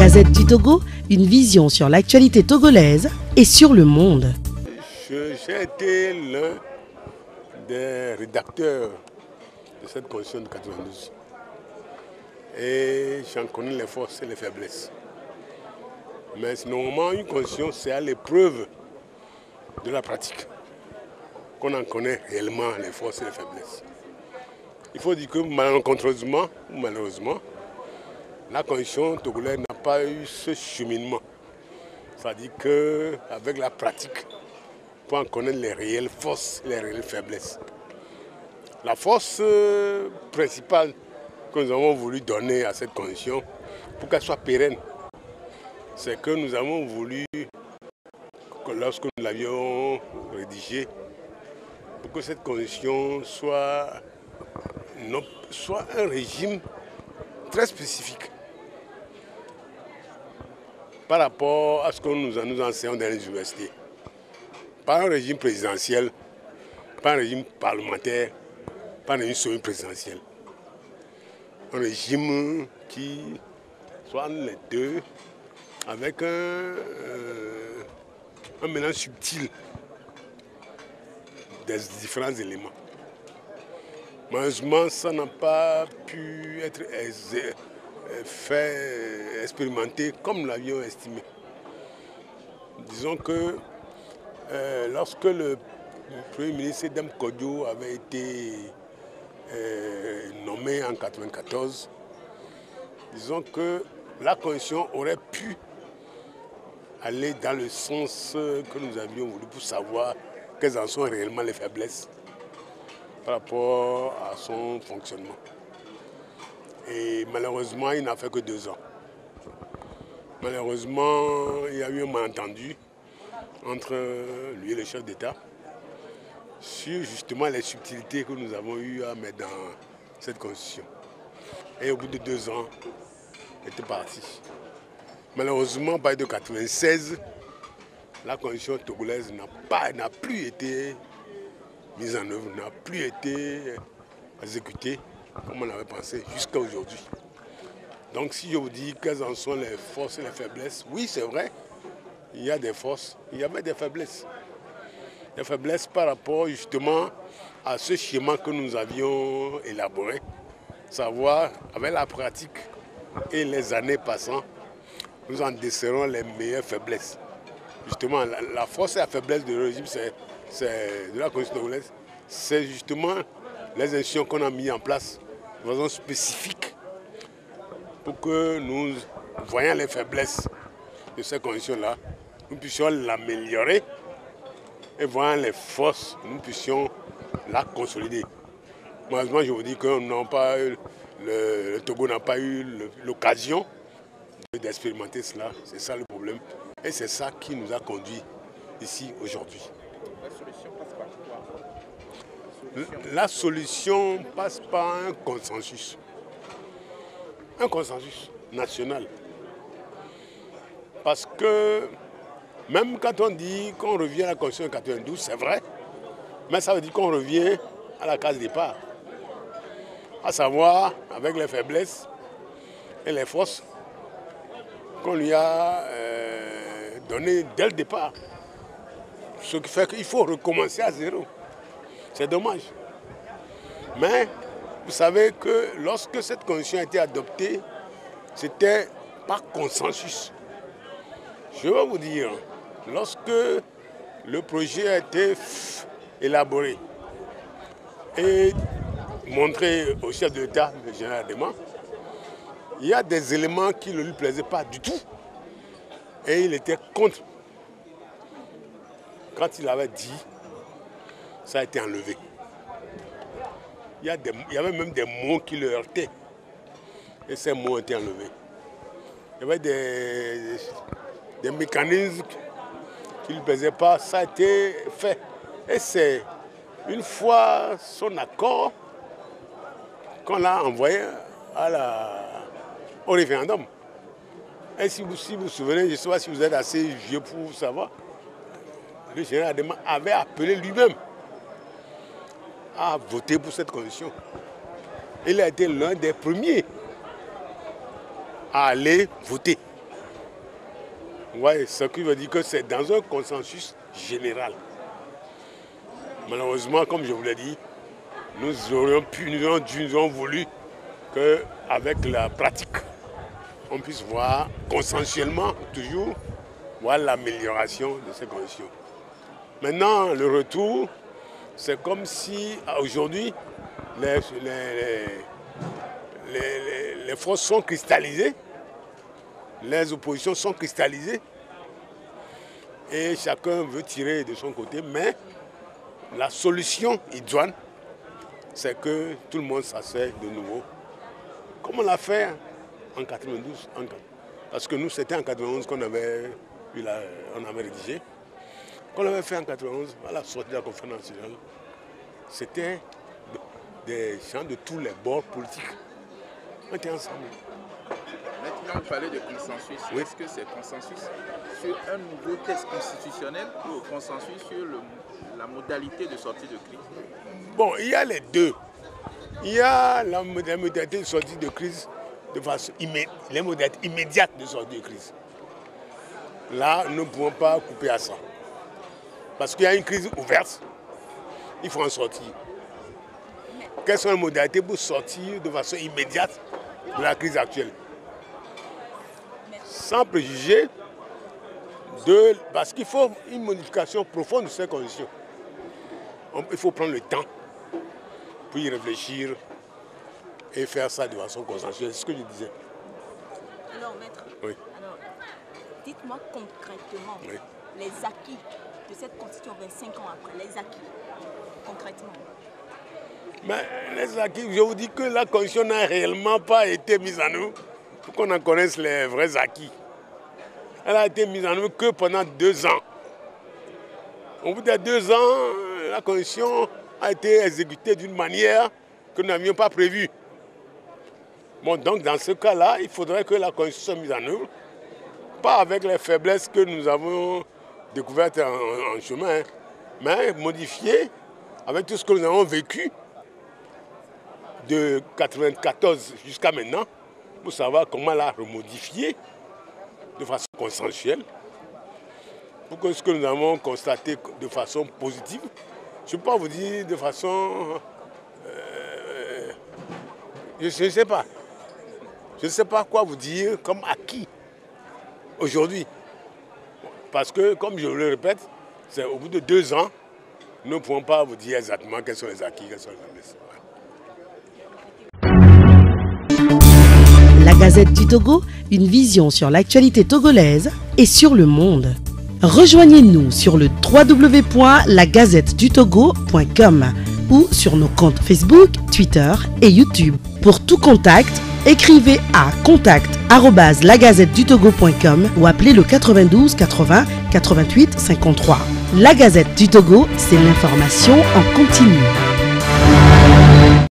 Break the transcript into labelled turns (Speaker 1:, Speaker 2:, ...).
Speaker 1: Gazette du Togo, une vision sur l'actualité togolaise et sur le monde.
Speaker 2: J'ai été l'un des rédacteurs de cette constitution de 92. Et j'en connais les forces et les faiblesses. Mais normalement, une constitution, c'est à l'épreuve de la pratique qu'on en connaît réellement les forces et les faiblesses. Il faut dire que malencontreusement ou malheureusement, la constitution togolaise n'a pas eu ce cheminement. C'est-à-dire qu'avec la pratique, on peut en connaître les réelles forces et les réelles faiblesses. La force principale que nous avons voulu donner à cette constitution, pour qu'elle soit pérenne, c'est que nous avons voulu, lorsque nous l'avions rédigée, pour que cette constitution soit un régime très spécifique par rapport à ce que nous enseignons dans les universités. Pas un régime présidentiel, pas un régime parlementaire, pas un régime semi-présidentiel. Un régime qui soit les deux, avec un mélange subtil des différents éléments. Malheureusement, ça n'a pas pu être fait expérimenter comme nous l'avions estimé. Disons que lorsque le Premier ministre Dem Kodjo avait été nommé en 1994, disons que la Constitution aurait pu aller dans le sens que nous avions voulu pour savoir quelles en sont réellement les faiblesses par rapport à son fonctionnement. Et malheureusement, il n'a fait que 2 ans. Malheureusement, il y a eu un malentendu entre lui et le chef d'État sur justement les subtilités que nous avons eu à mettre dans cette constitution. Et au bout de 2 ans, il était parti. Malheureusement, à partir de 1996, la constitution togolaise n'a plus été mise en œuvre, n'a plus été exécutée comme on avait pensé jusqu'à aujourd'hui. Donc si je vous dis quelles en sont les forces et les faiblesses, oui c'est vrai, il y a des forces, il y avait des faiblesses. Des faiblesses par rapport justement à ce schéma que nous avions élaboré, savoir avec la pratique et les années passant, nous en décellerons les meilleures faiblesses. Justement, la force et la faiblesse du régime de la constitution togolaise, c'est justement les institutions qu'on a mises en place de façon spécifique pour que nous voyant les faiblesses de cette constitution-là, nous puissions l'améliorer et voyant les forces, nous puissions la consolider. Malheureusement, je vous dis que le Togo n'a pas eu l'occasion d'expérimenter cela. C'est ça le problème. Et c'est ça qui nous a conduit ici aujourd'hui.
Speaker 3: La solution passe par quoi?
Speaker 2: La solution passe par un consensus. Un consensus national. Parce que même quand on dit qu'on revient à la Constitution de 92, c'est vrai, mais ça veut dire qu'on revient à la case départ. À savoir, avec les faiblesses et les forces qu'on lui a données dès le départ. Ce qui fait qu'il faut recommencer à zéro. C'est dommage. Mais vous savez que lorsque cette constitution a été adoptée, c'était par consensus. Je vais vous dire, lorsque le projet a été élaboré et montré au chef de l'État, le général Adema, il y a des éléments qui ne lui plaisaient pas du tout. Et il était contre. Quand il avait dit, ça a été enlevé. Il y avait même des mots qui le heurtaient. Et ces mots ont été enlevés. Il y avait des mécanismes qui ne lui plaisaient pas. Ça a été fait. Et c'est une fois son accord qu'on l'a envoyé au référendum. Et si vous vous souvenez, je ne sais pas si vous êtes assez vieux pour savoir, le général Adema avait appelé lui-même à voter pour cette constitution. Il a été l'un des premiers à aller voter. Ouais, ce qui veut dire que c'est dans un consensus général. Malheureusement, comme je vous l'ai dit, nous aurions voulu qu'avec la pratique, on puisse voir consensuellement toujours voir l'amélioration de ces conditions. Maintenant, le retour, c'est comme si aujourd'hui, les forces sont cristallisées, les oppositions sont cristallisées et chacun veut tirer de son côté, mais la solution idoine, c'est que tout le monde s'assied de nouveau, comme on l'a fait en 92, parce que nous, c'était en 91 qu'on avait rédigé. Quand on avait fait en 91, à la sortie de la conférence nationale, c'était des gens de tous les bords politiques. On était ensemble.
Speaker 3: Maintenant, vous parlez de consensus. Oui. Est-ce que c'est consensus sur un nouveau texte constitutionnel ou consensus sur la modalité de sortie de crise?
Speaker 2: Bon, il y a les deux. Il y a la modalité de sortie de crise de façon les modalités immédiates de sortie de crise. Là, nous ne pouvons pas couper à ça. Parce qu'il y a une crise ouverte, il faut en sortir. Quelles sont les modalités pour sortir de façon immédiate de la crise actuelle? Sans préjuger parce qu'il faut une modification profonde de ces conditions. Il faut prendre le temps pour y réfléchir et faire ça de façon consensuelle. C'est ce que je disais.
Speaker 4: Alors, maître,
Speaker 2: oui.
Speaker 4: Alors, dites-moi concrètement les acquis de cette constitution 25 ans après, les acquis, concrètement.
Speaker 2: Mais les acquis, je vous dis que la constitution n'a réellement pas été mise en œuvre pour qu'on en connaisse les vrais acquis. Elle a été mise en œuvre que pendant 2 ans. Au bout de 2 ans, la constitution a été exécutée d'une manière que nous n'avions pas prévue. Bon, donc dans ce cas-là, il faudrait que la constitution soit mise en œuvre, pas avec les faiblesses que nous avons découvertes en chemin, mais modifiée avec tout ce que nous avons vécu de 1994 jusqu'à maintenant, pour savoir comment la remodifier de façon consensuelle, pour que ce que nous avons constaté de façon positive, je ne peux pas vous dire de façon... je ne sais pas. Je ne sais pas quoi vous dire comme acquis aujourd'hui. Parce que, comme je vous le répète, c'est au bout de 2 ans, nous ne pouvons pas vous dire exactement quels sont les acquis, quels sont les faiblesses.
Speaker 1: La Gazette du Togo, une vision sur l'actualité togolaise et sur le monde. Rejoignez-nous sur le www.lagazettedutogo.com ou sur nos comptes Facebook, Twitter et YouTube. Pour tout contact, écrivez à contact@lagazettedutogo.com ou appelez le 92 80 88 53. La Gazette du Togo, c'est l'information en continu.